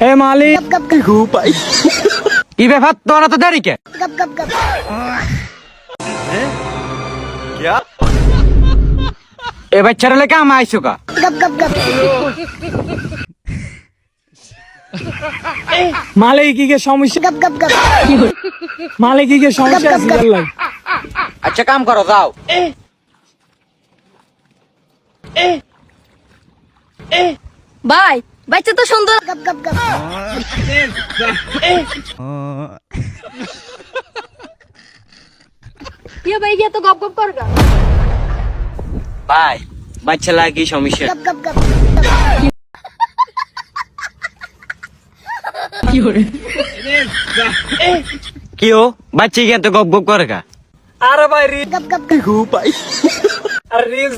হে মালিক কি ব্যাপার তোরা তো দেরি কে এ বাচ্চারা লেখা আমি আইসো কা মালিক কি কে সমস্যা মালিক কি কে সমস্যা আছে আল্লাহ আচ্ছা কাম করো যাও ভাই বাচ্চা তো সুন্দর ইয়ে ভাই গিয়ে তো গপ গপ কর গা ভাই বাচ্চা লাগে কি সমস্যা কি হো বাচ্চা কি এত গপ গপ করে কা আরে ভাই রি আরে রিলস